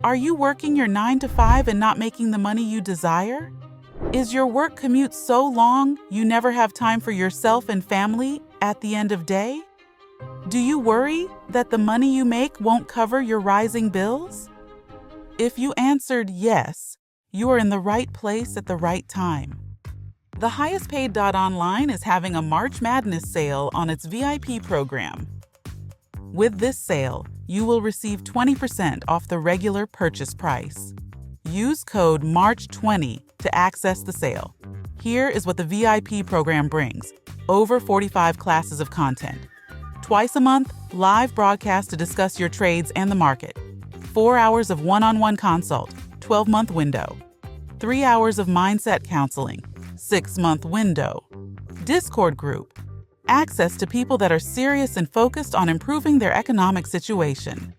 Are you working your 9 to 5 and not making the money you desire? Is your work commute so long you never have time for yourself and family at the end of day? Do you worry that the money you make won't cover your rising bills? If you answered yes, you are in the right place at the right time. The Highest Paid Online is having a March Madness sale on its VIP program. With this sale, you will receive 20% off the regular purchase price. Use code MARCH20 to access the sale. Here is what the VIP program brings: over 45 classes of content, twice a month, live broadcast to discuss your trades and the market, 4 hours of one-on-one consult, 12-month window, 3 hours of mindset counseling, 6-month window, Discord group, access to people that are serious and focused on improving their economic situation.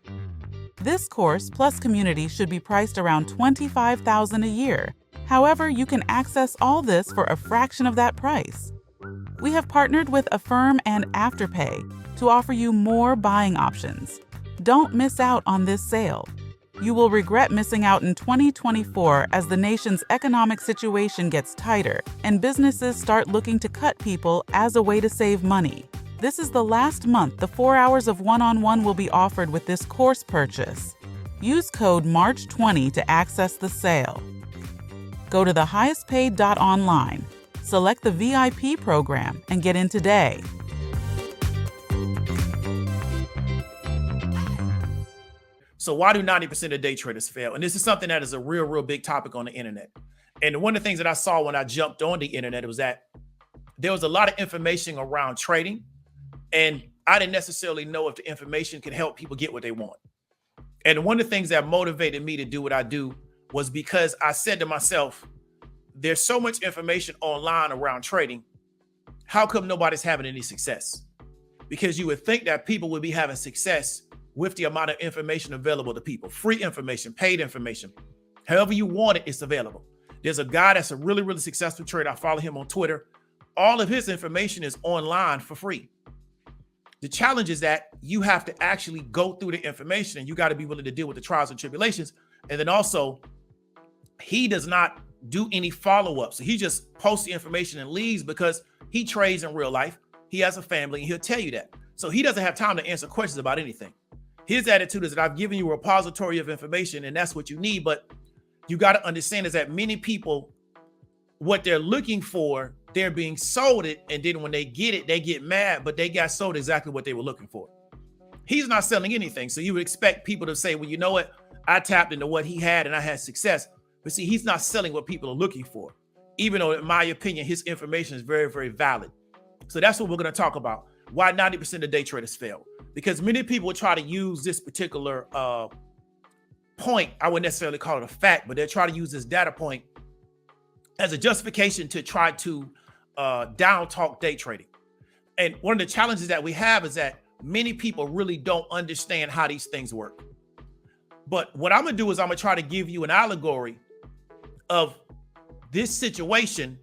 This course plus community should be priced around $25,000 a year. However, you can access all this for a fraction of that price. We have partnered with Affirm and Afterpay to offer you more buying options. Don't miss out on this sale. You will regret missing out in 2024 as the nation's economic situation gets tighter and businesses start looking to cut people as a way to save money. This is the last month the 4 hours of one-on-one will be offered with this course purchase. Use code MARCH20 to access the sale. Go to thehighestpaid.online, select the VIP program, and get in today. So why do 90% of day traders fail? And this is something that is a real big topic on the internet. And one of the things that I saw when I jumped on the internet was that there was a lot of information around trading, and I didn't necessarily know if the information could help people get what they want. And one of the things that motivated me to do what I do was because I said to myself, there's so much information online around trading. How come nobody's having any success? Because you would think that people would be having success with the amount of information available to people. Free information, paid information. However you want it, it's available. There's a guy that's a really successful trader. I follow him on Twitter. All of his information is online for free. The challenge is that you have to actually go through the information, and you got to be willing to deal with the trials and tribulations. And then also, he does not do any follow-up. So he just posts the information and leaves because he trades in real life. He has a family, and he'll tell you that. So he doesn't have time to answer questions about anything. His attitude is that I've given you a repository of information and that's what you need. But you got to understand is that many people, what they're looking for, they're being sold it. And then when they get it, they get mad, but they got sold exactly what they were looking for. He's not selling anything. So you would expect people to say, well, you know what? I tapped into what he had and I had success. But see, he's not selling what people are looking for, even though in my opinion, his information is very valid. So that's what we're going to talk about. Why 90% of day traders fail. Because many people will try to use this particular point. I wouldn't necessarily call it a fact, but they'll try to use this data point as a justification to try to down talk day trading. And one of the challenges that we have is that many people really don't understand how these things work. But what I'm going to do is I'm going to try to give you an allegory of this situation,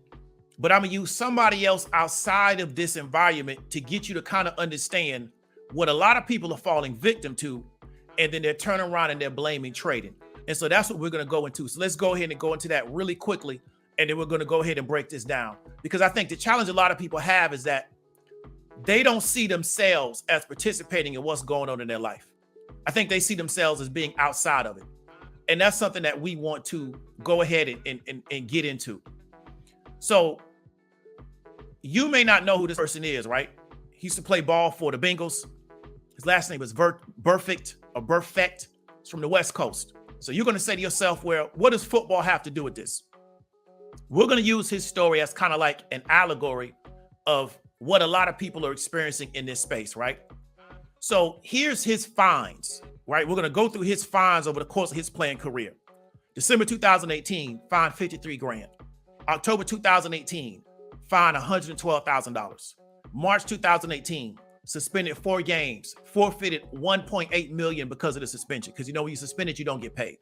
but I'm going to use somebody else outside of this environment to get you to kind of understand what a lot of people are falling victim to, and then they're turning around and they're blaming trading. And so that's what we're going to go into. So let's go ahead and go into that really quickly, and then we're going to go ahead and break this down. Because I think the challenge a lot of people have is that they don't see themselves as participating in what's going on in their life. I think they see themselves as being outside of it. And that's something that we want to go ahead and get into. So you may not know who this person is, right? He used to play ball for the Bengals. His last name is Burfict. It's from the West Coast. So you're going to say to yourself, well, what does football have to do with this? We're going to use his story as kind of like an allegory of what a lot of people are experiencing in this space, right? So here's his fines, right? We're going to go through his fines over the course of his playing career. December 2018, fined 53 grand. October 2018, fined $112,000. March 2018, suspended 4 games, forfeited $1.8 million because of the suspension. Because you know, when you're suspended, you don't get paid.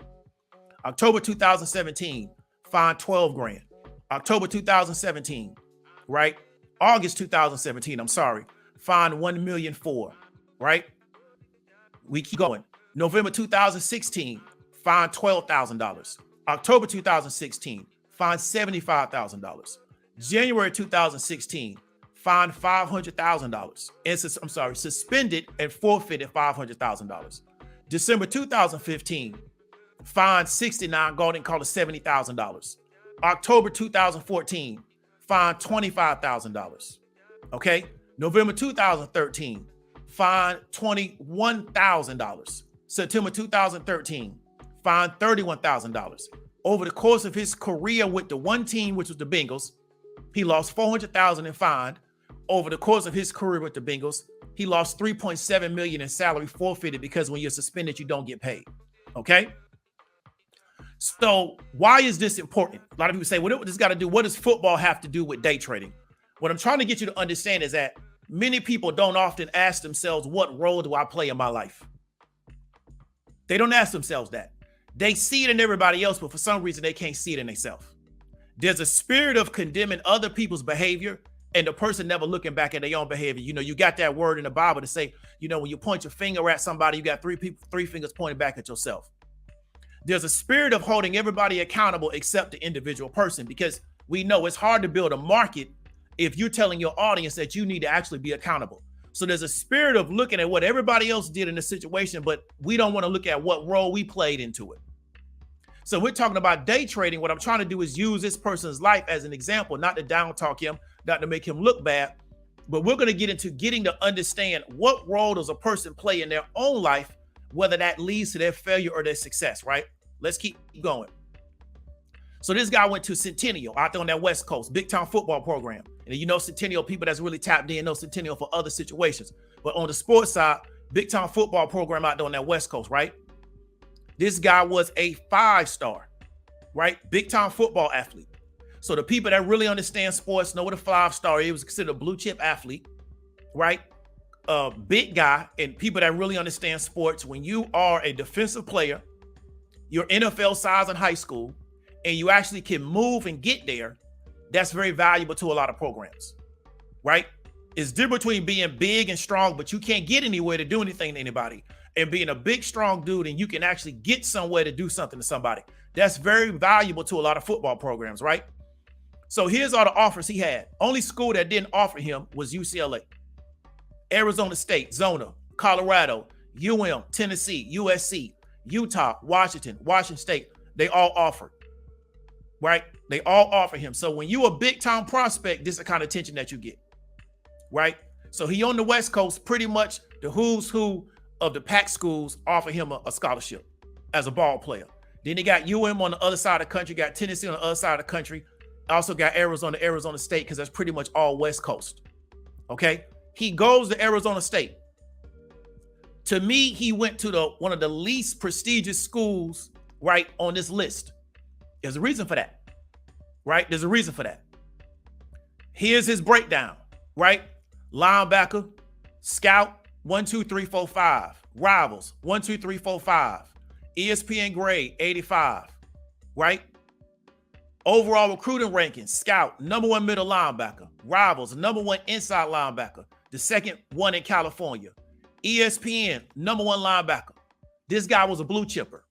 October 2017, fined 12 grand. October 2017, right? August 2017, I'm sorry, fined $1.4 million, right? We keep going. November 2016, fined $12,000. October 2016, fined $75,000. January 2016, fined $500,000. And suspended and forfeited $500,000. December 2015, fined 69, golden call it $70,000. October 2014, fined $25,000. Okay. November 2013, fined $21,000. September 2013, fined $31,000. Over the course of his career with the one team, which was the Bengals, he lost $400,000 in fine. Over the course of his career with the Bengals, he lost $3.7 million in salary forfeited because when you're suspended, you don't get paid. Okay. So why is this important? A lot of people say, what does this got to do? What does football have to do with day trading? What I'm trying to get you to understand is that many people don't often ask themselves, what role do I play in my life? They don't ask themselves that. They see it in everybody else, but for some reason they can't see it in themselves. There's a spirit of condemning other people's behavior and the person never looking back at their own behavior. You know, you got that word in the Bible to say, you know, when you point your finger at somebody, you got three fingers pointed back at yourself. There's a spirit of holding everybody accountable except the individual person, because we know it's hard to build a market if you're telling your audience that you need to actually be accountable. So there's a spirit of looking at what everybody else did in the situation, but we don't want to look at what role we played into it. So we're talking about day trading. What I'm trying to do is use this person's life as an example, not to down talk him, not to make him look bad, but we're going to get into getting to understand what role does a person play in their own life, whether that leads to their failure or their success, right? Let's keep going. So this guy went to Centennial out there on that West Coast, big time football program. And you know, Centennial, people that's really tapped in know Centennial for other situations. But on the sports side, big time football program out there on that West Coast, right? This guy was a 5-star, right? Big time football athlete. So the people that really understand sports know what a 5-star is. He was considered a blue chip athlete, right? Big guy. And people that really understand sports, when you are a defensive player, you're NFL size in high school, and you actually can move and get there, that's very valuable to a lot of programs, right? It's different between being big and strong, but you can't get anywhere to do anything to anybody, and being a big, strong dude, and you can actually get somewhere to do something to somebody. That's very valuable to a lot of football programs, right? So here's all the offers he had. Only school that didn't offer him was UCLA, Arizona State, Zona, Colorado, UM, Tennessee, USC, Utah, Washington State. They all offered, right? They all offer him. So when you're a big time prospect, this is the kind of attention that you get, right? So he on the West Coast, pretty much the who's who of the Pac schools offer him a scholarship as a ball player. Then he got UM on the other side of the country, got Tennessee on the other side of the country. Also got Arizona State, because that's pretty much all West Coast. Okay. He goes to Arizona State. To me, he went to one of the least prestigious schools, right, on this list. There's a reason for that, right? There's a reason for that. Here's his breakdown, right? Linebacker, scout, 1, 2, 3, 4, 5. Rivals, 1, 2, 3, 4, 5. ESPN grade, 85, right? Overall recruiting rankings, scout, #1 middle linebacker. Rivals, #1 inside linebacker. The second one in California. ESPN, #1 linebacker. This guy was a blue chipper.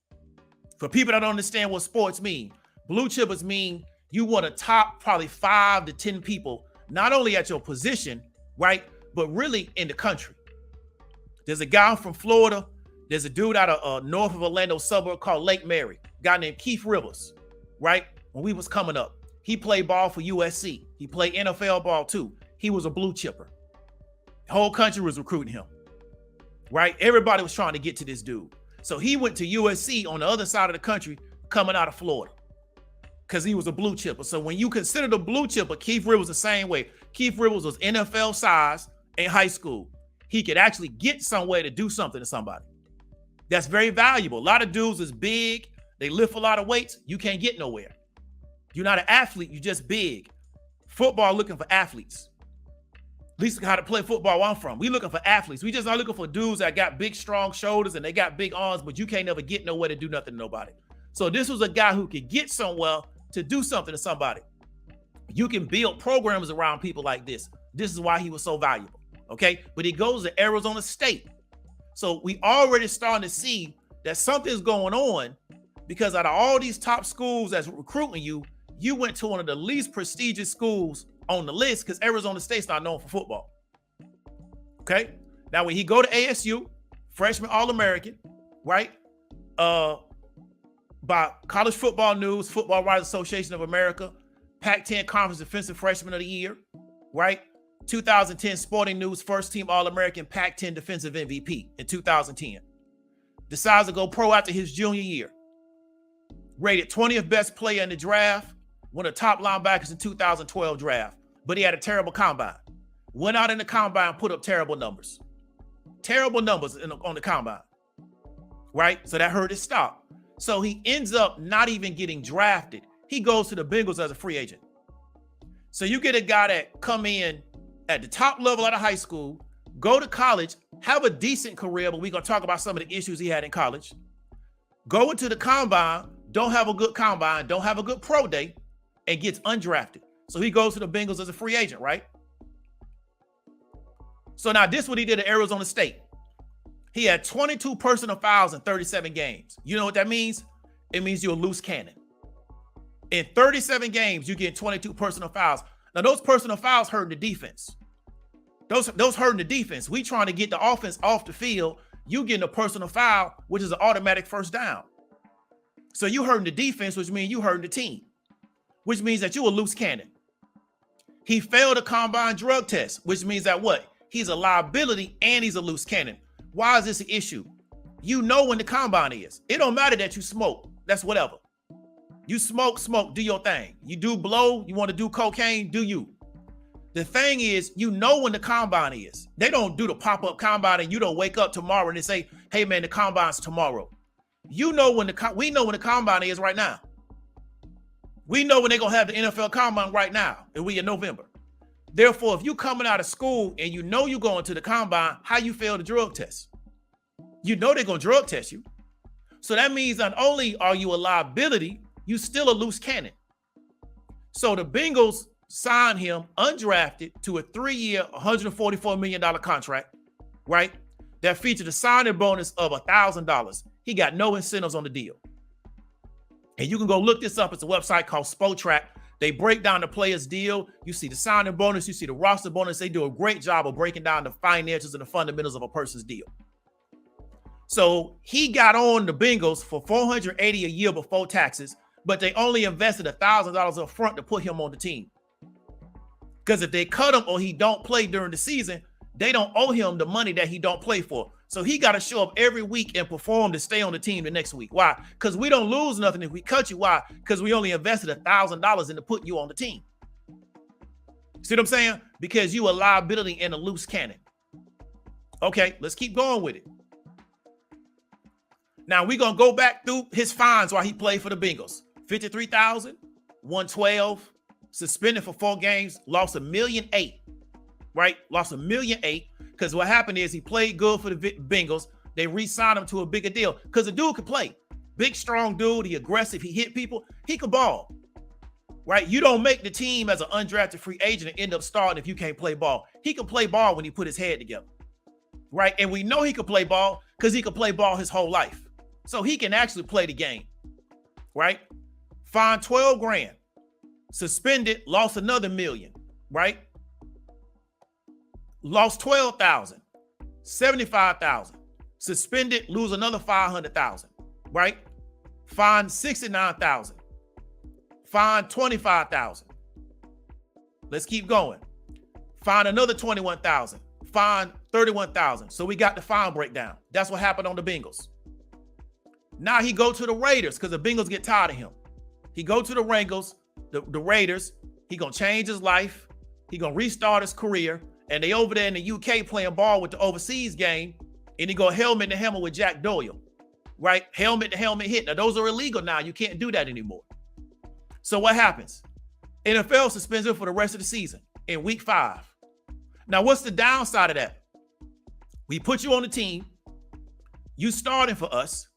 For people that don't understand what sports mean, blue chippers mean you want to top probably 5 to 10 people, not only at your position, right, but really in the country. There's a guy from Florida. There's a dude out of north of Orlando suburb called Lake Mary, a guy named Keith Rivers, right? When we was coming up, he played ball for USC. He played NFL ball too. He was a blue chipper. The whole country was recruiting him, right? Everybody was trying to get to this dude. So he went to USC on the other side of the country, coming out of Florida, because he was a blue chipper. So when you consider the blue chipper, Keith Rivers the same way. Keith Rivers was NFL size in high school. He could actually get somewhere to do something to somebody. That's very valuable. A lot of dudes is big. They lift a lot of weights. You can't get nowhere. You're not an athlete. You're just big. Football looking for athletes. At least how to play football where I'm from. We looking for athletes. We just not looking for dudes that got big, strong shoulders and they got big arms, but you can't never get nowhere to do nothing to nobody. So this was a guy who could get somewhere to do something to somebody. You can build programs around people like this. This is why he was so valuable. Okay. But he goes to Arizona State. So we already starting to see that something's going on Because out of all these top schools that's recruiting you, you went to one of the least prestigious schools on the list because Arizona State's not known for football. Okay. Now, when he go to ASU, freshman All-American, right? By College Football News, Football Writers Association of America, Pac-10 Conference Defensive Freshman of the Year, right? 2010 Sporting News, first team All-American, Pac-10 Defensive MVP in 2010. Decides to go pro after his junior year. Rated 20th best player in the draft, one of the top linebackers in 2012 draft, but he had a terrible combine. Went out in the combine, put up terrible numbers. Terrible numbers on the combine, right? So that hurt his stock. So he ends up not even getting drafted. He goes to the Bengals as a free agent. So you get a guy that come in at the top level out of high school, go to college, have a decent career, but we're going to talk about some of the issues he had in college. Go into the combine, don't have a good combine, don't have a good pro day, and gets undrafted. So he goes to the Bengals as a free agent, right? So now this is what he did at Arizona State. He had 22 personal fouls in 37 games. You know what that means? It means you're a loose cannon. In 37 games, you get 22 personal fouls. Now, those personal fouls hurting the defense. Those hurting the defense. We trying to get the offense off the field. You getting a personal foul, which is an automatic first down. So you hurting the defense, which means you hurting the team, which means that you a loose cannon. He failed a combine drug test, which means that what? He's a liability and he's a loose cannon. Why is this an issue? You know when the combine is. It don't matter that you smoke. That's whatever. You smoke, do your thing. You do blow, you want to do cocaine, do you. The thing is, you know when the combine is. They don't do the pop-up combine and you don't wake up tomorrow and they say, hey man, the combine's tomorrow. You know when we know when the combine is right now. We know when they're going to have the NFL combine right now, and we in November. Therefore, if you coming out of school and you know you're going to the combine, how you fail the drug test? You know they're going to drug test you. So that means not only are you a liability, you still a loose cannon. So the Bengals signed him undrafted to a 3-year, $144 million contract, right? That featured a signing bonus of $1,000. He got no incentives on the deal. And you can go look this up. It's a website called Spotrac. They break down the player's deal. You see the signing bonus. You see the roster bonus. They do a great job of breaking down the finances and the fundamentals of a person's deal. So he got on the Bengals for $480 a year before taxes, but they only invested $1,000 up front to put him on the team. Because if they cut him or he don't play during the season, they don't owe him the money that he don't play for. So he got to show up every week and perform to stay on the team the next week. Why? Because we don't lose nothing if we cut you. Why? Because we only invested $1,000 into putting you on the team. See what I'm saying? Because you a liability and a loose cannon. Okay, let's keep going with it. Now we're going to go back through his fines while he played for the Bengals. $53,000, $112,000, suspended for 4 games, lost $1.8 million, right? Lost $1.8 million. Because what happened is he played good for the Bengals. They re-signed him to a bigger deal because the dude could play. Big, strong dude. He aggressive. He hit people. He could ball, right? You don't make the team as an undrafted free agent and end up starting if you can't play ball. He could play ball when he put his head together, right? And we know he could play ball because he could play ball his whole life. So he can actually play the game, right? Fined $12,000. Suspended, lost another $1 million, right? Lost $12,000, $75,000, suspended, lose another $500,000, right? Fined $69,000, fined $25,000. Let's keep going. Fined another $21,000, fined $31,000. So we got the fine breakdown. That's what happened on the Bengals. Now he go to the Raiders because the Bengals get tired of him. He go to the Bengals, the Raiders. He gonna change his life. He gonna restart his career. And they over there in the UK playing ball with the overseas game, and he go helmet to helmet with Jack Doyle, right? Helmet to helmet hit. Now, those are illegal now. You can't do that anymore. So what happens? NFL suspends him for the rest of the season in week 5. Now, what's the downside of that? We put you on the team. You starting for us.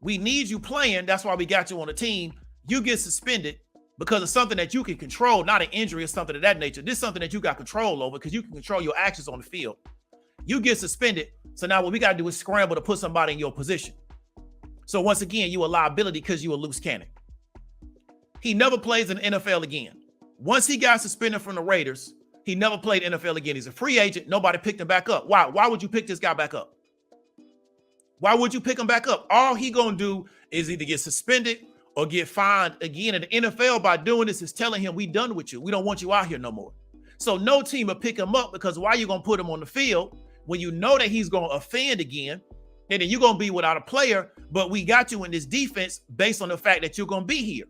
We need you playing. That's why we got you on the team. You get suspended because of something that you can control, not an injury or something of that nature. This is something that you got control over because you can control your actions on the field. You get suspended. So now what we got to do is scramble to put somebody in your position. So once again, you a liability because you a loose cannon. He never plays in the NFL again. Once he got suspended from the Raiders, he never played NFL again. He's a free agent. Nobody picked him back up. Why? Why would you pick this guy back up? Why would you pick him back up? All he gonna do is either get suspended or get fined again. And the NFL, by doing this, is telling him, we done with you. We don't want you out here no more. So no team will pick him up, because why you gonna put him on the field when you know that he's gonna offend again, and then you're gonna be without a player, but we got you in this defense based on the fact that you're gonna be here.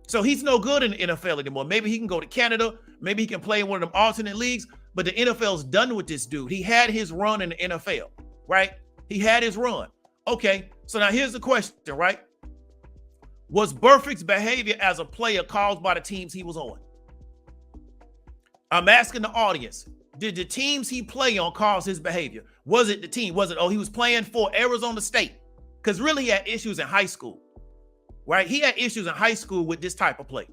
So he's no good in the NFL anymore. Maybe he can go to Canada. Maybe he can play in one of them alternate leagues, but the NFL's done with this dude. He had his run in the NFL, right? He had his run. Okay, so now here's the question, right? Was Burfict's behavior as a player caused by the teams he was on? I'm asking the audience, did the teams he play on cause his behavior? Was it the team? Was it, oh, he was playing for Arizona State? Because really he had issues in high school, right? He had issues in high school with this type of play,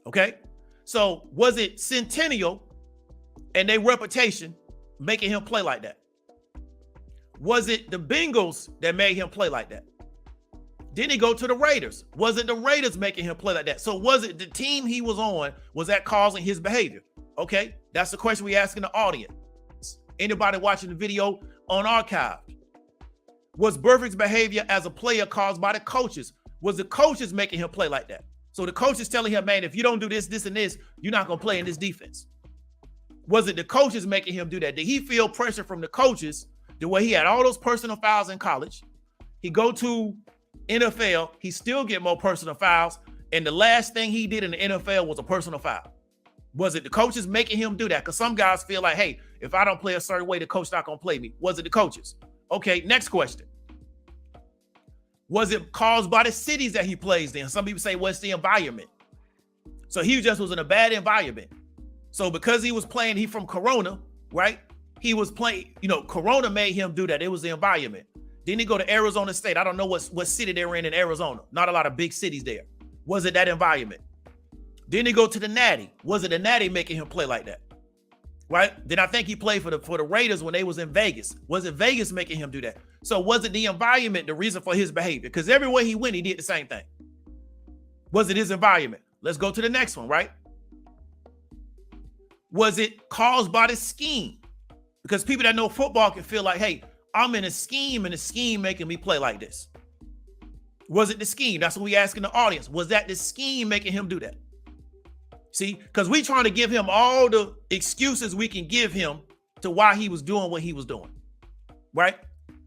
okay? So was it Centennial and their reputation making him play like that? Was it the Bengals that made him play like that? Then he go to the Raiders. Was it the Raiders making him play like that? So was it the team he was on, was that causing his behavior? Okay, that's the question we asking the audience. Anybody watching the video on archive? Was Burfict's behavior as a player caused by the coaches? Was the coaches making him play like that? So the coaches telling him, man, if you don't do this, this, and this, you're not going to play in this defense. Was it the coaches making him do that? Did he feel pressure from the coaches the way he had all those personal fouls in college? He go to NFL, he still get more personal fouls, and the last thing he did in the NFL was a personal foul. Was it the coaches making him do that? Because some guys feel like, hey, if I don't play a certain way, the coach not going to play me. Was it the coaches? Okay, next question. Was it caused by the cities that he plays in? Some people say, well, it's the environment. So he just was in a bad environment. So because he was playing, he from Corona, right? He was playing, Corona made him do that. It was the environment. Then he go to Arizona State. I don't know what city they're in Arizona. Not a lot of big cities there. Was it that environment? Then he go to the Natty. Was it the Natty making him play like that? Right? Then I think he played for the Raiders when they was in Vegas. Was it Vegas making him do that? So was it the environment the reason for his behavior? Because everywhere he went, he did the same thing. Was it his environment? Let's go to the next one, right? Was it caused by the scheme? Because people that know football can feel like, hey, I'm in a scheme and the scheme making me play like this. Was it the scheme? That's what we asking the audience. Was that the scheme making him do that? See, because we trying to give him all the excuses we can give him to why he was doing what he was doing, right?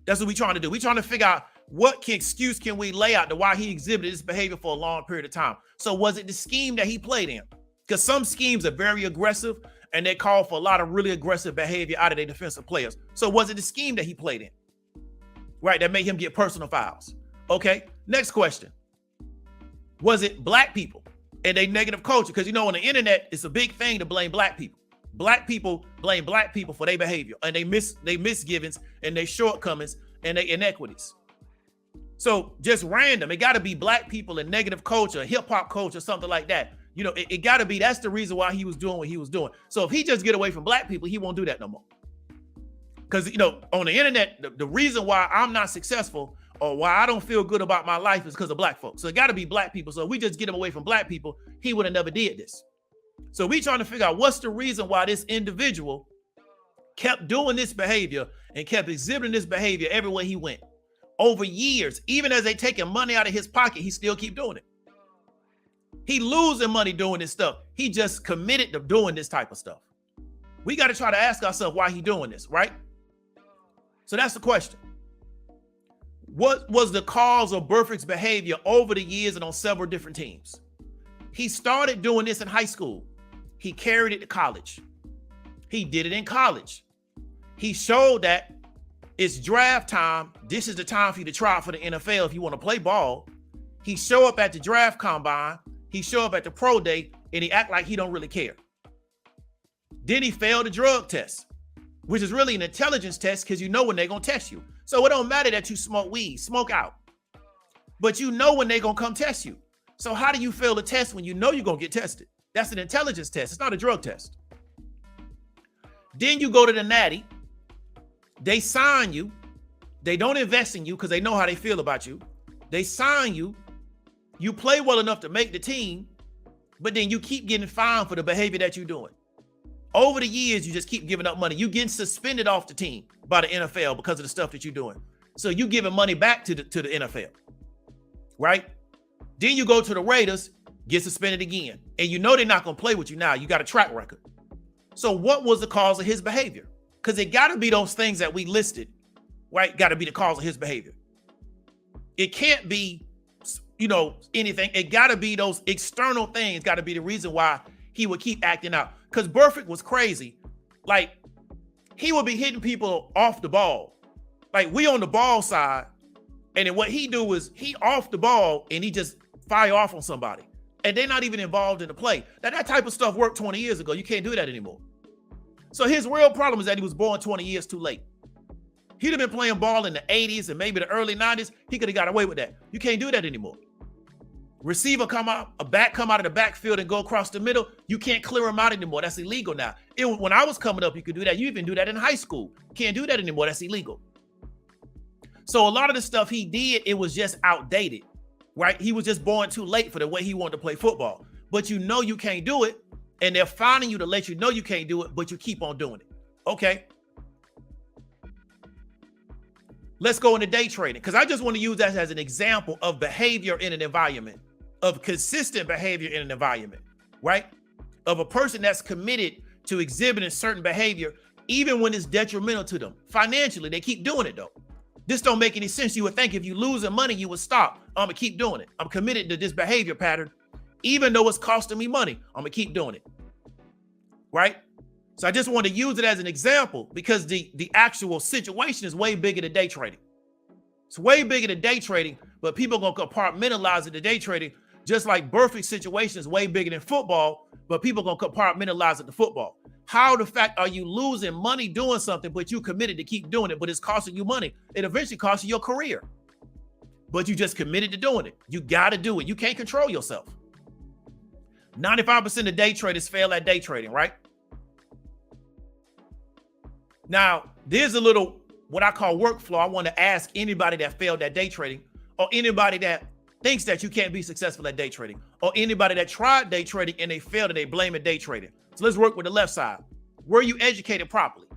That's what we trying to do. We trying to figure out what excuse can we lay out to why he exhibited this behavior for a long period of time. So was it the scheme that he played in? Because some schemes are very aggressive and they call for a lot of really aggressive behavior out of their defensive players. So was it the scheme that he played in, right, that made him get personal fouls? Okay, next question. Was it black people and they negative culture? Because on the internet, it's a big thing to blame black people. Black people blame black people for their behavior and they misgivings and their shortcomings and their inequities. So just random, it got to be black people in negative culture, hip hop culture, something like that. It got to be, that's the reason why he was doing what he was doing. So if he just get away from black people, he won't do that no more. Because, on the internet, the reason why I'm not successful or why I don't feel good about my life is because of black folks. So it got to be black people. So if we just get him away from black people, he would have never did this. So we trying to figure out what's the reason why this individual kept doing this behavior and kept exhibiting this behavior everywhere he went. Over years, even as they taking money out of his pocket, he still keep doing it. He losing money doing this stuff. He just committed to doing this type of stuff. We got to try to ask ourselves why he doing this, right? So that's the question. What was the cause of Burfict's behavior over the years and on several different teams? He started doing this in high school. He carried it to college. He did it in college. He showed that it's draft time. This is the time for you to try out for the NFL if you want to play ball. He show up at the draft combine. He show up at the pro day and he act like he don't really care. Then he failed the drug test, which is really an intelligence test because you know when they're going to test you. So it don't matter that you smoke weed, smoke out. But you know when they're going to come test you. So how do you fail the test when you know you're going to get tested? That's an intelligence test. It's not a drug test. Then you go to the Natty. They sign you. They don't invest in you because they know how they feel about you. They sign you. You play well enough to make the team, but then you keep getting fined for the behavior that you're doing. Over the years, you just keep giving up money. You getting suspended off the team by the NFL because of the stuff that you're doing. So you giving money back to the NFL, right? Then you go to the Raiders, get suspended again. And you know they're not going to play with you now. You got a track record. So what was the cause of his behavior? Because it got to be those things that we listed, right? Got to be the cause of his behavior. It can't be, anything. It got to be those external things got to be the reason why he would keep acting out. Because Burfict was crazy. Like, he would be hitting people off the ball. Like, we on the ball side, and then what he do is he off the ball and he just fire off on somebody. And they're not even involved in the play. Now, that type of stuff worked 20 years ago. You can't do that anymore. So his real problem is that he was born 20 years too late. He'd have been playing ball in the 80s and maybe the early 90s. He could have got away with that. You can't do that anymore. Receiver come out, a back come out of the backfield and go across the middle. You can't clear him out anymore. That's illegal now. When I was coming up, you could do that. You even do that in high school. Can't do that anymore. That's illegal. So a lot of the stuff he did, it was just outdated, right? He was just born too late for the way he wanted to play football. But you know you can't do it, and they're finding you to let you know you can't do it, but you keep on doing it. Okay. Let's go into day trading, because I just want to use that as an example of behavior in an environment, of consistent behavior in an environment, right? Of a person that's committed to exhibiting certain behavior, even when it's detrimental to them. Financially, they keep doing it though. This don't make any sense. You would think if you losing money, you would stop. I'm gonna keep doing it. I'm committed to this behavior pattern, even though it's costing me money. I'm gonna keep doing it, right? So I just want to use it as an example because the actual situation is way bigger than day trading. It's way bigger than day trading, but people are gonna compartmentalize it to day trading, just like Burfict's situation is way bigger than football, but people are gonna compartmentalize it to football. How the fact are you losing money doing something, but you committed to keep doing it, but it's costing you money? It eventually costs you your career, but you just committed to doing it. You got to do it. You can't control yourself. 95% of day traders fail at day trading, right? Now, there's a little, what I call workflow. I want to ask anybody that failed at day trading, or anybody that thinks that you can't be successful at day trading, or anybody that tried day trading and they failed and they blame it day trading. So let's work with the left side. Were you educated properly?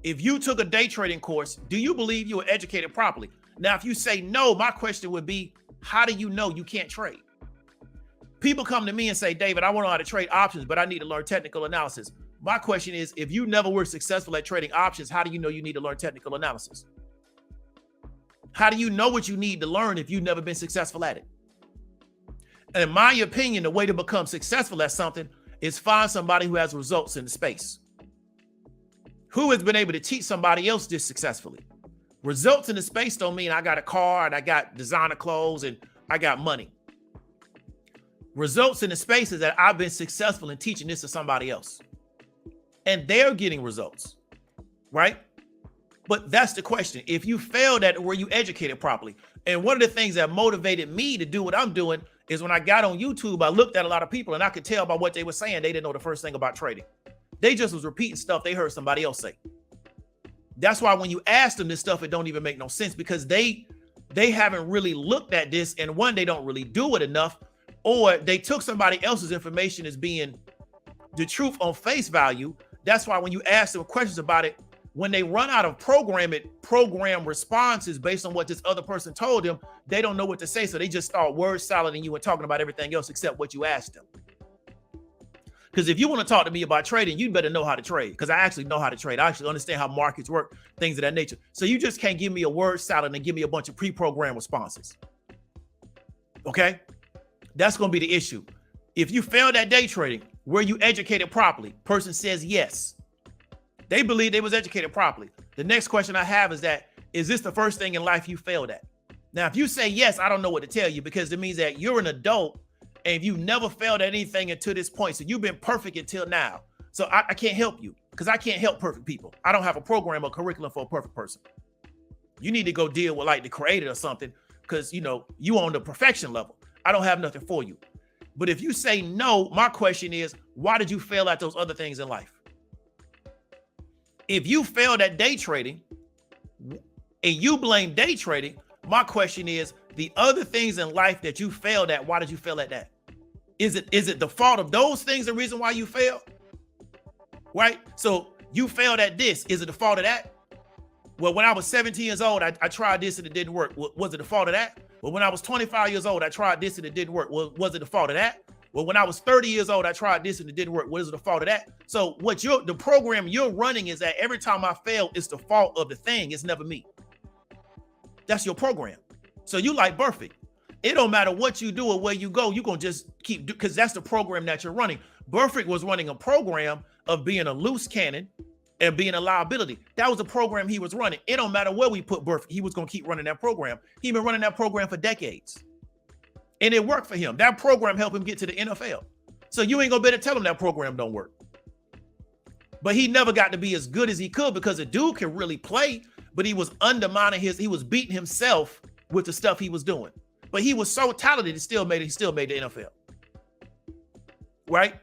If you took a day trading course, do you believe you were educated properly? Now, if you say no, my question would be, how do you know you can't trade? People come to me and say, David, I want to know how to trade options, but I need to learn technical analysis. My question is, if you never were successful at trading options, how do you know you need to learn technical analysis? How do you know what you need to learn if you've never been successful at it? And in my opinion, the way to become successful at something is find somebody who has results in the space, who has been able to teach somebody else this successfully. Results in the space don't mean I got a car and I got designer clothes and I got money. Results in the space is that I've been successful in teaching this to somebody else, and they're getting results, right? But that's the question. If you failed at it, were you educated properly? And one of the things that motivated me to do what I'm doing is when I got on YouTube, I looked at a lot of people and I could tell by what they were saying, they didn't know the first thing about trading. They just was repeating stuff they heard somebody else say. That's why when you ask them this stuff, it don't even make no sense, because they haven't really looked at this, and one, they don't really do it enough, or they took somebody else's information as being the truth on face value. That's why when you ask them questions about it, when they run out of program responses based on what this other person told them, they don't know what to say. So they just start word salad you and talking about everything else except what you asked them. Because if you want to talk to me about trading, you better know how to trade, because I actually know how to trade. I actually understand how markets work, things of that nature. So you just can't give me a word salad and give me a bunch of pre-programmed responses. Okay? That's going to be the issue. If you failed at day trading, were you educated properly? Person says yes. They believe they was educated properly. The next question I have is that, is this the first thing in life you failed at? Now, if you say yes, I don't know what to tell you, because it means that you're an adult and you've never failed at anything until this point. So you've been perfect until now. So I can't help you, because I can't help perfect people. I don't have a program or curriculum for a perfect person. You need to go deal with like the creator or something, because you on the perfection level. I don't have nothing for you. But if you say no, my question is, why did you fail at those other things in life? If you failed at day trading, and you blame day trading, my question is, the other things in life that you failed at, why did you fail at that? Is it the fault of those things the reason why you failed? Right? So you failed at this. Is it the fault of that? Well, when I was 17 years old, I tried this and it didn't work. Was it the fault of that? Well, when I was 25 years old, I tried this and it didn't work. Was it the fault of that? Well, when I was 30 years old, I tried this and it didn't work. Was it the fault of that? So the program you're running is that every time I fail, it's the fault of the thing. It's never me. That's your program. So you like Burfict. It don't matter what you do or where you go, you're going to just keep, because that's the program that you're running. Burfict was running a program of being a loose cannon and being a liability. That was the program he was running. It don't matter where we put Burfict, he was going to keep running that program. He's been running that program for decades. And it worked for him. That program helped him get to the NFL. So you ain't going to better tell him that program don't work. But he never got to be as good as he could because the dude can really play, but he was undermining he was beating himself with the stuff he was doing. But he was so talented, he still made the NFL. Right?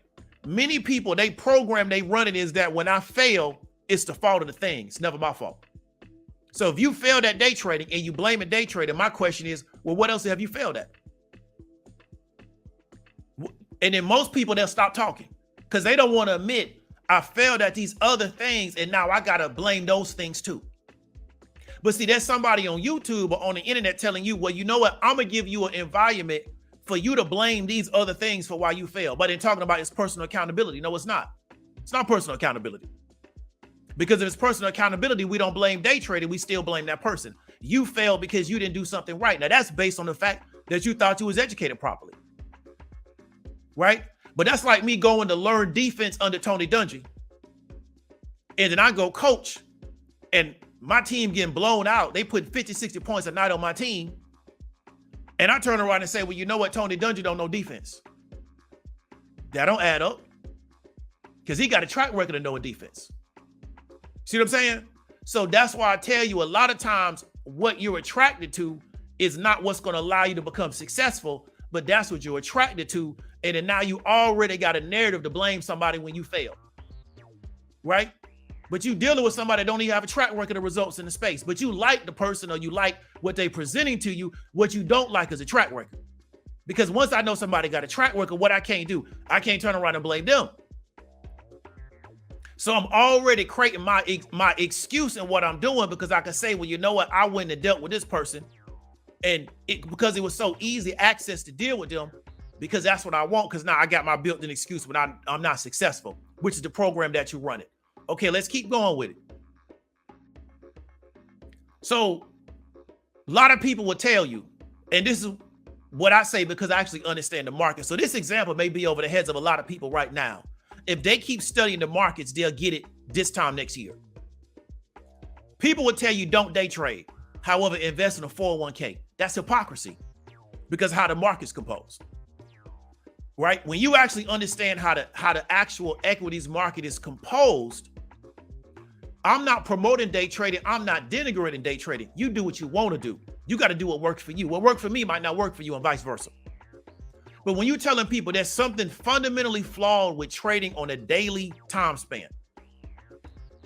Many people, they program they run it is that when I fail, it's the fault of the thing. It's never my fault. So if you failed at day trading and you blame it day trading, my question is, well, what else have you failed at? And then most people, they'll stop talking because they don't want to admit I failed at these other things and now I got to blame those things too. But see, there's somebody on YouTube or on the internet telling you, well, you know what? I'm going to give you an environment for you to blame these other things for why you fail. But they're talking about it's personal accountability. No, it's not. It's not personal accountability. Because if it's personal accountability, we don't blame day trading. We still blame that person. You failed because you didn't do something right. Now, that's based on the fact that you thought you was educated properly. Right? But that's like me going to learn defense under Tony Dungy. And then I go coach and my team getting blown out. They put 50, 60 points a night on my team. And I turn around and say, well, you know what? Tony Dungy don't know defense. That don't add up. Because he got a track record of knowing defense. See what I'm saying? So that's why I tell you a lot of times what you're attracted to is not what's going to allow you to become successful, but that's what you're attracted to. And then now you already got a narrative to blame somebody when you fail. Right? But you dealing with somebody that don't even have a track record of results in the space. But you like the person or you like what they presenting to you. What you don't like is a track record. Because once I know somebody got a track record, what I can't do, I can't turn around and blame them. So I'm already creating my excuse in what I'm doing because I can say, well, you know what? I wouldn't have dealt with this person. And because it was so easy access to deal with them, because that's what I want. Because now I got my built-in excuse when I'm not successful, which is the program that you run it. Okay, let's keep going with it. So a lot of people will tell you, and this is what I say because I actually understand the market. So this example may be over the heads of a lot of people right now. If they keep studying the markets, they'll get it this time next year. People will tell you don't day trade. However, invest in a 401k. That's hypocrisy because how the market's composed. Right? When you actually understand how the actual equities market is composed, I'm not promoting day trading. I'm not denigrating day trading. You do what you want to do. You got to do what works for you. What worked for me might not work for you and vice versa. But when you're telling people there's something fundamentally flawed with trading on a daily time span,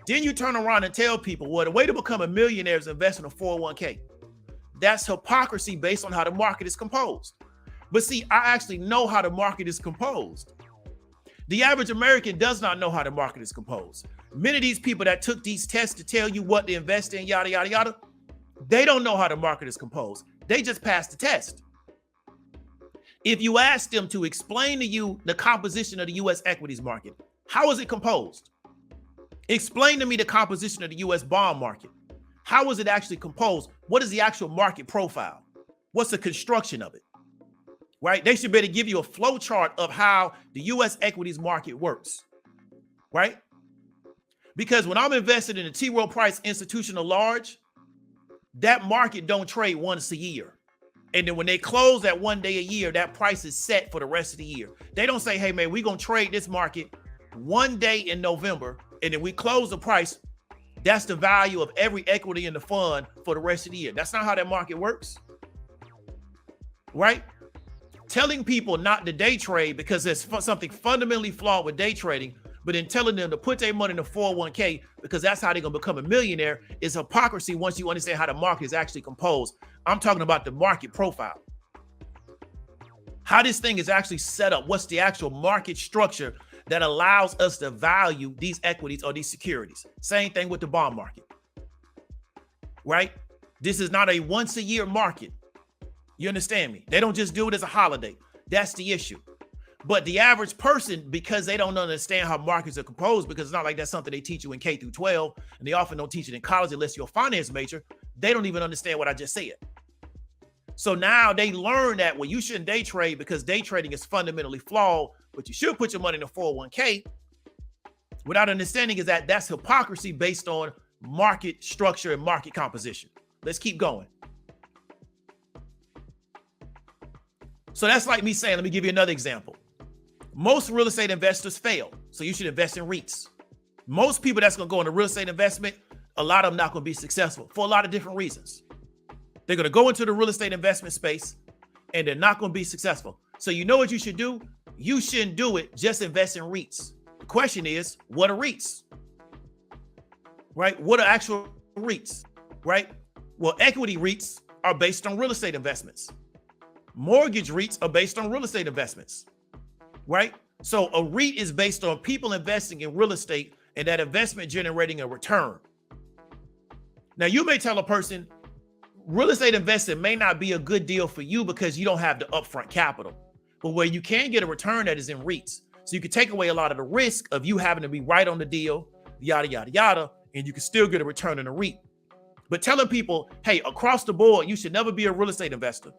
then you turn around and tell people, well, the way to become a millionaire is invest in a 401k. That's hypocrisy based on how the market is composed. But see, I actually know how the market is composed. The average American does not know how the market is composed. Many of these people that took these tests to tell you what to invest in, yada, yada, yada, they don't know how the market is composed. They just passed the test. If you ask them to explain to you the composition of the U.S. equities market, how is it composed? Explain to me the composition of the U.S. bond market. How is it actually composed? What is the actual market profile? What's the construction of it? Right? They should better give you a flow chart of how the U.S. equities market works. Right? Because when I'm invested in the T. Rowe Price Institutional Large, that market don't trade once a year. And then when they close that one day a year, that price is set for the rest of the year. They don't say, hey, man, we're going to trade this market one day in November, and then we close the price. That's the value of every equity in the fund for the rest of the year. That's not how that market works. Right? Telling people not to day trade because there's something fundamentally flawed with day trading but in telling them to put their money in a 401k because that's how they're going to become a millionaire is hypocrisy once you understand how the market is actually composed. I'm talking about the market profile. How this thing is actually set up. What's the actual market structure that allows us to value these equities or these securities? Same thing with the bond market, right? This is not a once a year market. You understand me? They don't just do it as a holiday. That's the issue. But the average person, because they don't understand how markets are composed, because it's not like that's something they teach you in K through 12, and they often don't teach it in college unless you're a finance major, they don't even understand what I just said. So now they learn that, well, you shouldn't day trade because day trading is fundamentally flawed, but you should put your money in a 401k. Without understanding is that that's hypocrisy based on market structure and market composition. Let's keep going. So that's like me saying, let me give you another example. Most real estate investors fail, so you should invest in REITs. Most people that's going to go into real estate investment, a lot of them not going to be successful for a lot of different reasons. They're going to go into the real estate investment space and they're not going to be successful. So you know what you should do? You shouldn't do it. Just invest in REITs. The question is, what are REITs? Right? What are actual REITs? Right? Well, equity REITs are based on real estate investments. Mortgage REITs are based on real estate investments. Right? So a REIT is based on people investing in real estate and that investment generating a return. Now, you may tell a person, real estate investing may not be a good deal for you because you don't have the upfront capital. But where you can get a return that is in REITs. So you can take away a lot of the risk of you having to be right on the deal, yada, yada, yada, and you can still get a return in a REIT. But telling people, hey, across the board, you should never be a real estate investor.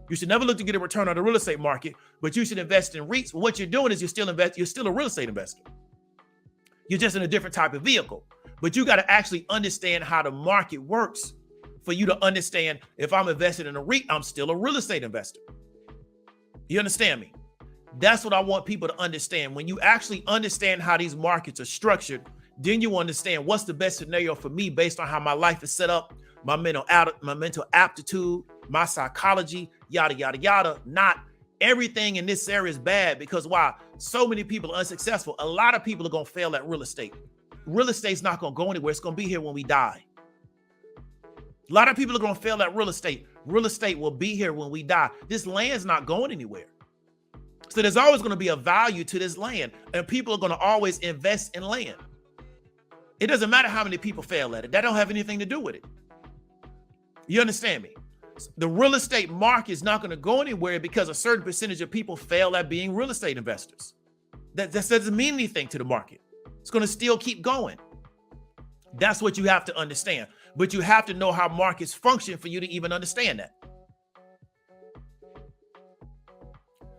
You should never look to get a return on the real estate market, but you should invest in REITs. Well, what you're doing is you're still a real estate investor. You're just in a different type of vehicle. But you got to actually understand how the market works for you to understand if I'm invested in a REIT, I'm still a real estate investor. You understand me? That's what I want people to understand. When you actually understand how these markets are structured, then you understand what's the best scenario for me based on how my life is set up, my mental aptitude, my psychology, yada, yada, yada. Not everything in this area is bad because why? So many people are unsuccessful. A lot of people are going to fail at real estate. Real estate's not going to go anywhere. It's going to be here when we die. A lot of people are going to fail at real estate. Real estate will be here when we die. This land's not going anywhere. So there's always going to be a value to this land, and people are going to always invest in land. It doesn't matter how many people fail at it. That don't have anything to do with it. You understand me? The real estate market is not going to go anywhere because a certain percentage of people fail at being real estate investors. That doesn't mean anything to the market. It's going to still keep going. That's what you have to understand. But you have to know how markets function for you to even understand that.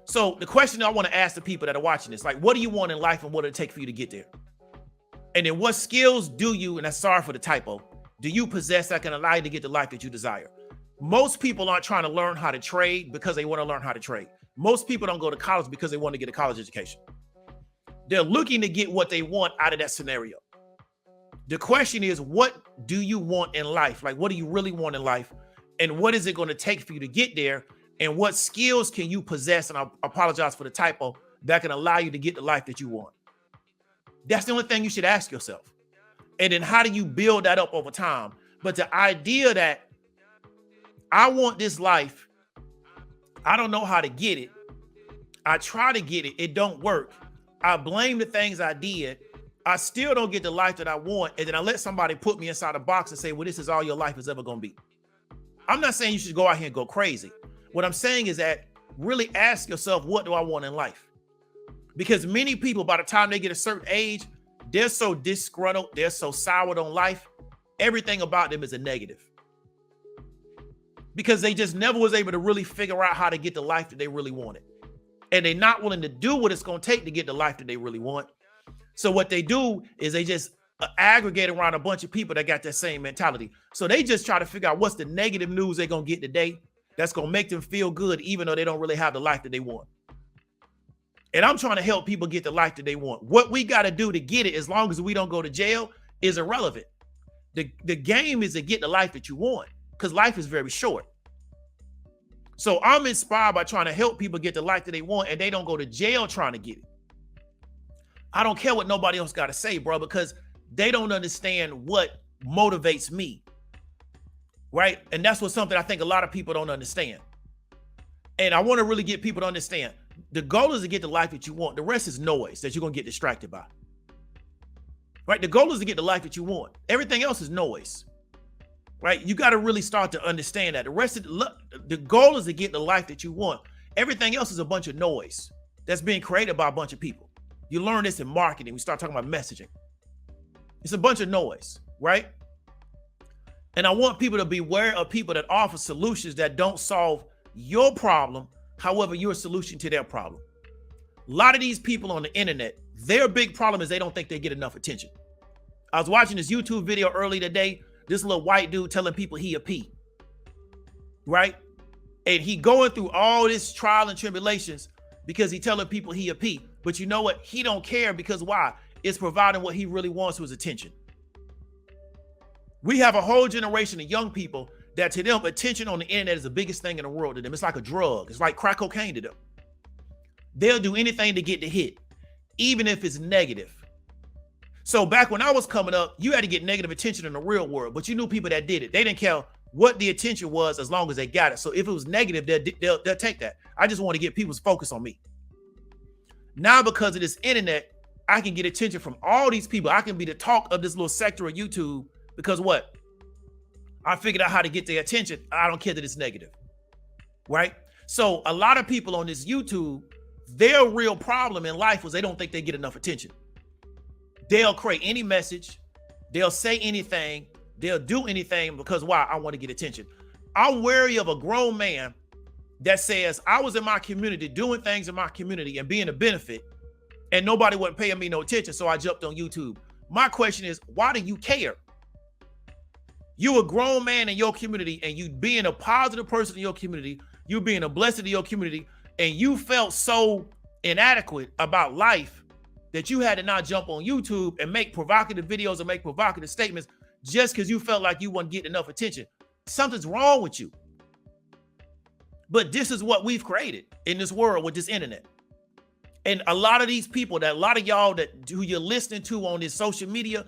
So the question I want to ask the people that are watching this, like, what do you want in life and what does it take for you to get there? And then what skills do you, and I'm sorry for the typo, do you possess that can allow you to get the life that you desire? Most people aren't trying to learn how to trade because they want to learn how to trade. Most people don't go to college because they want to get a college education. They're looking to get what they want out of that scenario. The question is, what do you want in life? Like, what do you really want in life? And what is it going to take for you to get there? And what skills can you possess? And I apologize for the typo, that can allow you to get the life that you want. That's the only thing you should ask yourself. And then how do you build that up over time? But the idea that I want this life, I don't know how to get it. I try to get it. It don't work. I blame the things I did. I still don't get the life that I want. And then I let somebody put me inside a box and say, well, this is all your life is ever going to be. I'm not saying you should go out here and go crazy. What I'm saying is that really ask yourself, what do I want in life? Because many people, by the time they get a certain age, they're so disgruntled, they're so soured on life. Everything about them is a negative. Because they just never was able to really figure out how to get the life that they really wanted. And they're not willing to do what it's going to take to get the life that they really want. So what they do is they just aggregate around a bunch of people that got that same mentality. So they just try to figure out what's the negative news they're going to get today that's going to make them feel good, even though they don't really have the life that they want. And I'm trying to help people get the life that they want. What we got to do to get it, as long as we don't go to jail, is irrelevant. The game is to get the life that you want, because life is very short. So I'm inspired by trying to help people get the life that they want, and they don't go to jail trying to get it. I don't care what nobody else got to say, bro, because they don't understand what motivates me, right? And that's what something I think a lot of people don't understand. And I want to really get people to understand. The goal is to get the life that you want. The rest is noise that you're going to get distracted by, right? The goal is to get the life that you want. Everything else is noise, right? You got to really start to understand that. The goal is to get the life that you want. Everything else is a bunch of noise that's being created by a bunch of people. You learn this in marketing. We start talking about messaging. It's a bunch of noise, right? And I want people to be aware of people that offer solutions that don't solve your problem. However, you're a solution to their problem. A lot of these people on the internet, their big problem is they don't think they get enough attention. I was watching this YouTube video earlier today. This little white dude telling people he a P, right? And he going through all this trial and tribulations because he telling people he a P. But you know what? He don't care because why? It's providing what he really wants, was attention. We have a whole generation of young people that to them, attention on the internet is the biggest thing in the world to them. It's like a drug. It's like crack cocaine to them. They'll do anything to get the hit, even if it's negative. So back when I was coming up, you had to get negative attention in the real world, but you knew people that did it. They didn't care what the attention was as long as they got it. So if it was negative, they'll take that. I just want to get people's focus on me. Now, because of this internet, I can get attention from all these people. I can be the talk of this little sector of YouTube because what? I figured out how to get their attention. I don't care that it's negative, right? So a lot of people on this YouTube, their real problem in life was they don't think they get enough attention. They'll create any message. They'll say anything. They'll do anything because why? I want to get attention. I'm wary of a grown man that says, I was in my community doing things in my community and being a benefit and nobody wasn't paying me no attention. So I jumped on YouTube. My question is, why do you care? You a grown man in your community and you being a positive person in your community, you being a blessing to your community, and you felt so inadequate about life that you had to not jump on YouTube and make provocative videos and make provocative statements just because you felt like you weren't getting enough attention. Something's wrong with you. But this is what we've created in this world with this internet. And a lot of these people, that a lot of y'all that who you're listening to on this social media,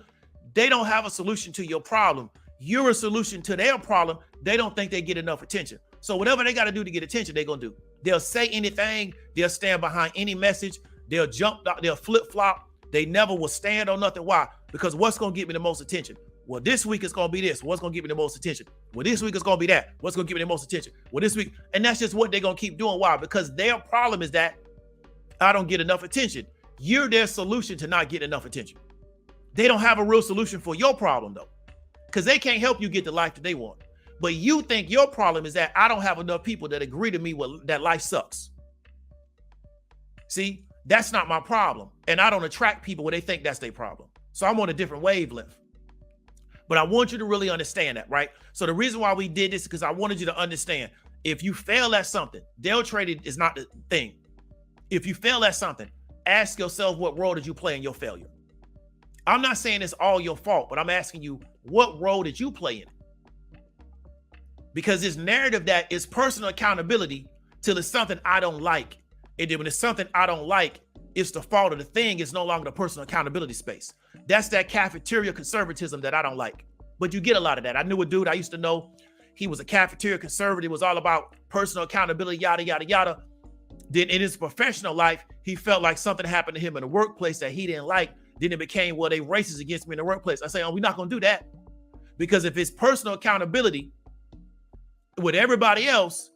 they don't have a solution to your problem. You're a solution to their problem. They don't think they get enough attention. So whatever they got to do to get attention, they're going to do. They'll say anything. They'll stand behind any message. They'll jump, they'll flip flop. They never will stand on nothing. Why? Because what's going to get me the most attention? Well, this week it's going to be this. What's going to give me the most attention? Well, this week it's going to be that. What's going to give me the most attention? Well, this week. And that's just what they're going to keep doing. Why? Because their problem is that I don't get enough attention. You're their solution to not get enough attention. They don't have a real solution for your problem though, because they can't help you get the life that they want. But you think your problem is that I don't have enough people that agree to me that life sucks. See, that's not my problem. And I don't attract people where they think that's their problem. So I'm on a different wavelength. But I want you to really understand that, right? So the reason why we did this is because I wanted you to understand, if you fail at something, day trading is not the thing. If you fail at something, ask yourself, what role did you play in your failure? I'm not saying it's all your fault, but I'm asking you, what role did you play in it? Because this narrative that is personal accountability till it's something I don't like. And then when it's something I don't like, it's the fault of the thing. It's no longer the personal accountability space. That's that cafeteria conservatism that I don't like. But you get a lot of that. I knew a dude I used to know. He was a cafeteria conservative. It was all about personal accountability, yada, yada, yada. Then in his professional life, he felt like something happened to him in the workplace that he didn't like. Then it became, well, they racist against me in the workplace. I say, oh, we're not going to do that. Because if it's personal accountability with everybody else,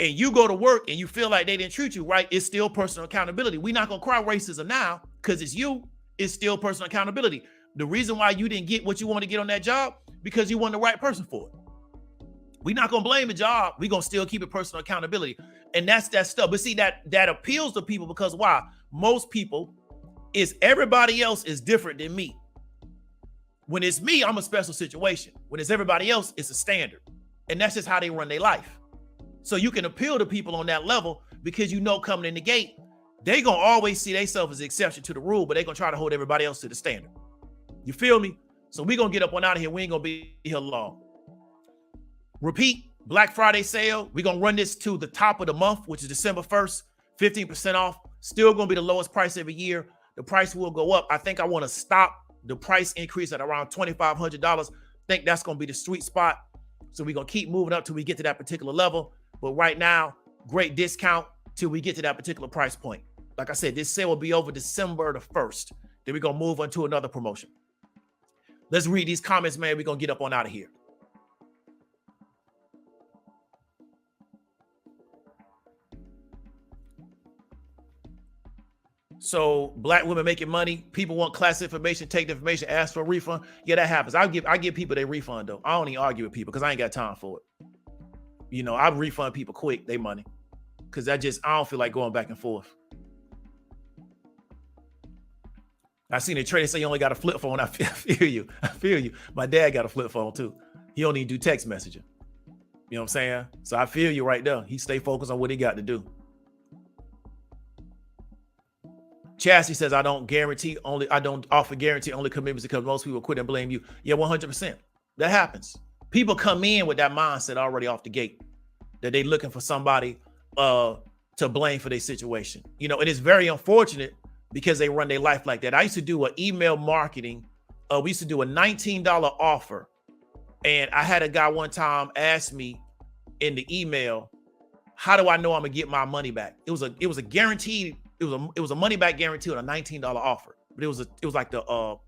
and you go to work and you feel like they didn't treat you right, it's still personal accountability. We're not going to cry racism now because it's you. It's still personal accountability. The reason why you didn't get what you want to get on that job, because you weren't the right person for it. We're not going to blame the job. We're going to still keep it personal accountability. And that's that stuff. But see, that appeals to people because why? Most people is everybody else is different than me. When it's me, I'm a special situation. When it's everybody else, it's a standard. And that's just how they run their life. So you can appeal to people on that level because you know coming in the gate, they're going to always see themselves as the exception to the rule, but they're going to try to hold everybody else to the standard. You feel me? So we're going to get up on out of here. We ain't going to be here long. Repeat, Black Friday sale. We're going to run this to the top of the month, which is December 1st, 15% off. Still going to be the lowest price every year. the price will go up. I think I want to stop the price increase at around $2,500. Think that's going to be the sweet spot. So we're going to keep moving up till we get to that particular level. But right now, great discount till we get to that particular price point. Like I said, this sale will be over December the 1st. Then we're going to move on to another promotion. Let's read these comments, man. We're going to get up on out of here. So black women making money. People want class information, take the information, ask for a refund. Yeah, that happens. I give people their refund though. I don't even argue with people because I ain't got time for it. You know, I refund people quick, they money. Because I don't feel like going back and forth. I seen a trader say you only got a flip phone. I feel you. I feel you. My dad got a flip phone too. He don't even do text messaging. You know what I'm saying? So I feel you right there. He stay focused on what he got to do. Chassie says, I don't offer guarantee only commitments because most people quit and blame you. Yeah, 100%. That happens. People come in with that mindset already off the gate that they looking for somebody to blame for their situation. You know, and it's very unfortunate because they run their life like that. I used to do an email marketing. We used to do a $19 offer. And I had a guy one time ask me in the email, how do I know I'm gonna get my money back? It was a guaranteed. It was a money back guarantee on a $19 offer, but it was like the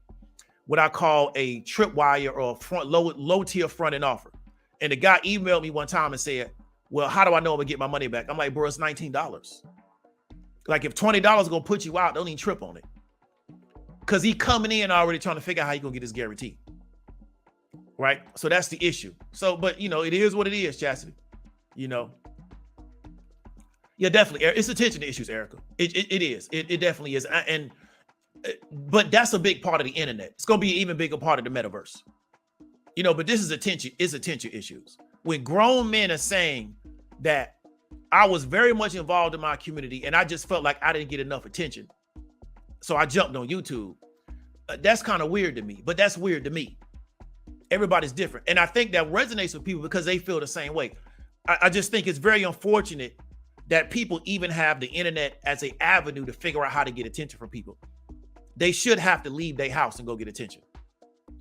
what I call a tripwire or a low tier front end offer. And the guy emailed me one time and said, well, how do I know I'm gonna get my money back? I'm like, bro, it's $19. Like if $20 gonna put you out, don't even trip on it. Cause he coming in already trying to figure out how he gonna get his guarantee. Right? So that's the issue. So, but you know, it is what it is, Chastity. You know. Yeah, definitely. It's attention issues, Erica. It is. It definitely is. But that's a big part of the internet. It's going to be an even bigger part of the metaverse. You know, but this is attention. It's attention issues. When grown men are saying that I was very much involved in my community and I just felt like I didn't get enough attention, so I jumped on YouTube. That's kind of weird to me, but that's weird to me. Everybody's different. And I think that resonates with people because they feel the same way. I just think it's very unfortunate that people even have the internet as an avenue to figure out how to get attention from people. They should have to leave their house and go get attention.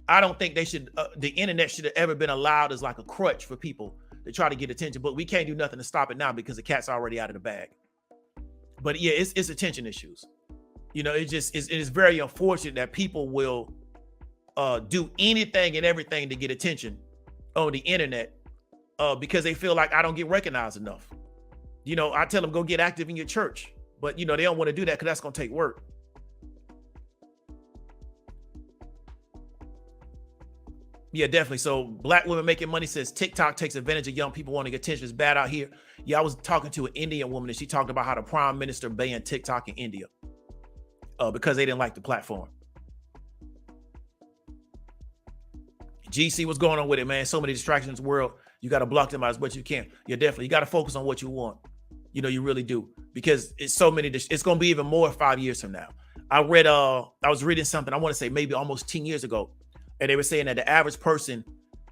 I don't think they should, the internet should have ever been allowed as like a crutch for people to try to get attention, but we can't do nothing to stop it now because the cat's already out of the bag. But yeah, it's attention issues. You know, it is very unfortunate that people will do anything and everything to get attention on the internet because they feel like I don't get recognized enough. You know, I tell them go get active in your church, but you know, they don't want to do that because that's going to take work. Yeah, definitely. So black women making money says TikTok takes advantage of young people wanting attention. It's bad out here. Yeah, I was talking to an Indian woman and she talked about how the prime minister banned TikTok in India because they didn't like the platform. GC, what's going on with it, man? So many distractions in the world. You got to block them out as much as you can. Yeah, definitely. You got to focus on what you want. You know, you really do, because it's so many. It's going to be even more 5 years from now. I was reading something, I want to say maybe almost 10 years ago. And they were saying that the average person,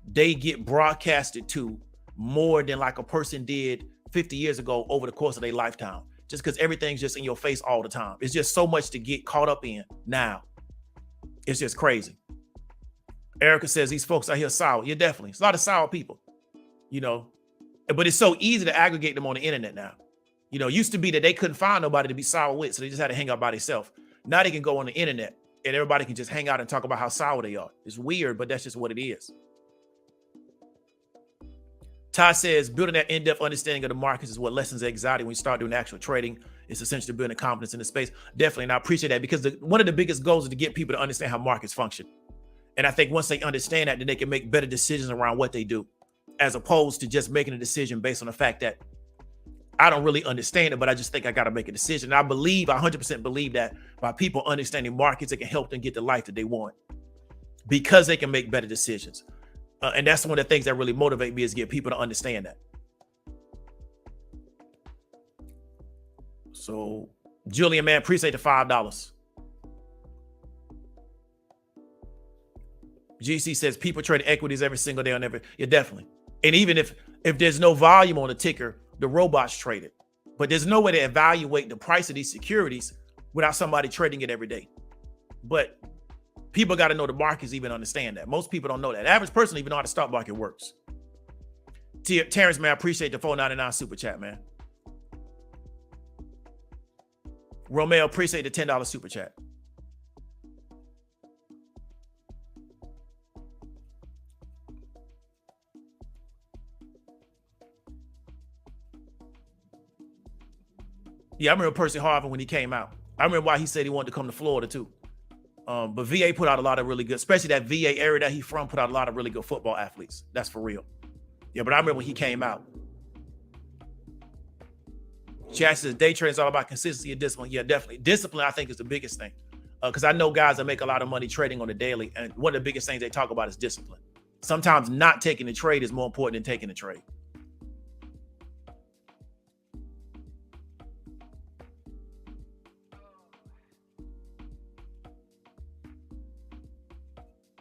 they get broadcasted to more than like a person did 50 years ago over the course of their lifetime, just because everything's just in your face all the time. It's just so much to get caught up in now. It's just crazy. Erica says these folks out here sour. Yeah, definitely. It's a lot of sour people, you know, but it's so easy to aggregate them on the internet now. You know, it used to be that they couldn't find nobody to be sour with, so they just had to hang out by themselves. Now they can go on the internet and everybody can just hang out and talk about how sour they are. It's weird, but that's just what it is. Ty says building that in-depth understanding of the markets is what lessens anxiety when you start doing actual trading. It's essentially building confidence in the space. Definitely, and I appreciate that, because one of the biggest goals is to get people to understand how markets function. And I think once they understand that, then they can make better decisions around what they do, as opposed to just making a decision based on the fact that I don't really understand it, but I just think I got to make a decision. And I 100% believe that by people understanding markets, it can help them get the life that they want because they can make better decisions. And that's one of the things that really motivate me, is get people to understand that. So Julian, man, appreciate the $5. GC says people trade equities every single day on every. Yeah, definitely. And even if there's no volume on the ticker, the robots trade it. But there's no way to evaluate the price of these securities without somebody trading it every day. But people got to know the markets even understand that. Most people don't know that. The average person even know how the stock market works. Terrence, man, I appreciate the $4.99 super chat, man. Romeo, appreciate the $10 super chat. Yeah, I remember Percy Harvin when he came out. I remember why he said he wanted to come to Florida too. But VA put out a lot of really good, especially that VA area that he's from, put out a lot of really good football athletes. That's for real. Yeah, but I remember when he came out. Chad says day trading is all about consistency and discipline. Yeah, definitely. Discipline, I think, is the biggest thing. Because I know guys that make a lot of money trading on the daily, and one of the biggest things they talk about is discipline. Sometimes not taking the trade is more important than taking the trade.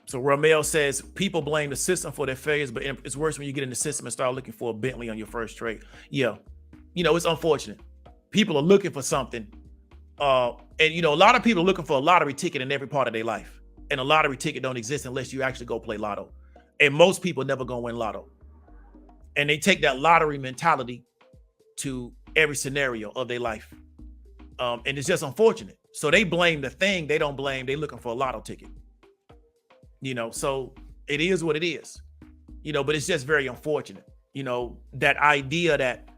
So Romeo says people blame the system for their failures, but it's worse when you get in the system and start looking for a Bentley on your first trade. Yeah, you know, it's unfortunate. People are looking for something. And, you know, a lot of people are looking for a lottery ticket in every part of their life. And a lottery ticket don't exist unless you actually go play lotto. And most people never gonna win lotto. And they take that lottery mentality to every scenario of their life. And it's just unfortunate. So they blame the thing. They don't blame. They looking for a lotto ticket. You know, so it is what it is, you know, but it's just very unfortunate, you know, that idea that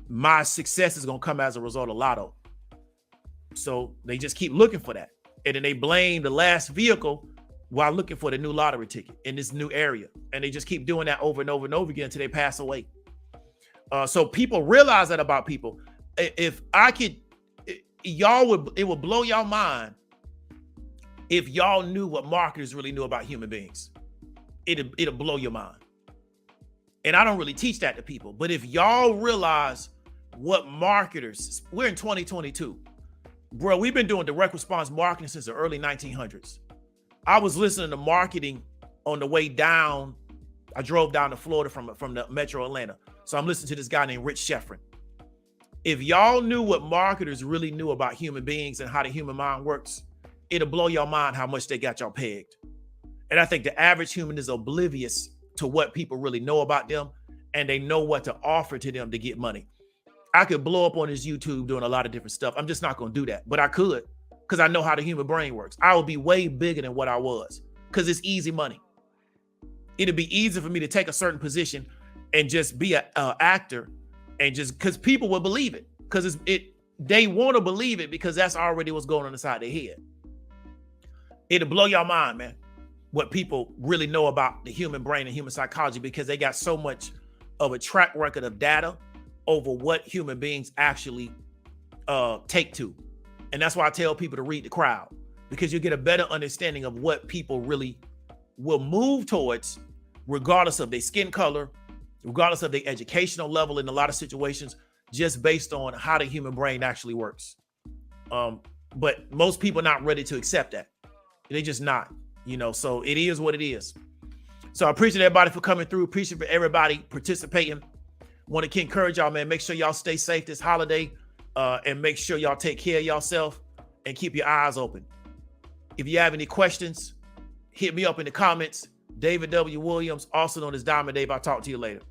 my success is going to come as a result of lotto. So they just keep looking for that. And then they blame the last vehicle while looking for the new lottery ticket in this new area. And they just keep doing that over and over and over again until they pass away. So people realize that about people. If I could, it would blow your mind if y'all knew what marketers really knew about human beings. It'll blow your mind. And I don't really teach that to people, but if y'all realize what marketers, we're in 2022, bro, we've been doing direct response marketing since the early 1900s. I was listening to marketing on the way down. I drove down to Florida from the Metro Atlanta. So I'm listening to this guy named Rich Sheffrin. If y'all knew what marketers really knew about human beings and how the human mind works, it'll blow your mind how much they got y'all pegged. And I think the average human is oblivious to what people really know about them, and they know what to offer to them to get money. I could blow up on this YouTube doing a lot of different stuff. I'm just not going to do that, but I could, because I know how the human brain works. I will be way bigger than what I was because it's easy money. It'd be easy for me to take a certain position and just be an actor, and just because people will believe it, because they want to believe it because that's already what's going on inside their head. It'll blow your mind, man, what people really know about the human brain and human psychology, because they got so much of a track record of data over what human beings actually take to. And that's why I tell people to read the crowd, because you get a better understanding of what people really will move towards, regardless of their skin color, regardless of their educational level in a lot of situations, just based on how the human brain actually works. But most people are not ready to accept that. They just not, you know, so it is what it is. So I appreciate everybody for coming through. Appreciate for everybody participating. Want to encourage y'all, man. Make sure y'all stay safe this holiday, and make sure y'all take care of yourself and keep your eyes open. If you have any questions, hit me up in the comments. David W. Williams, also known as Diamond Dave. I'll talk to you later.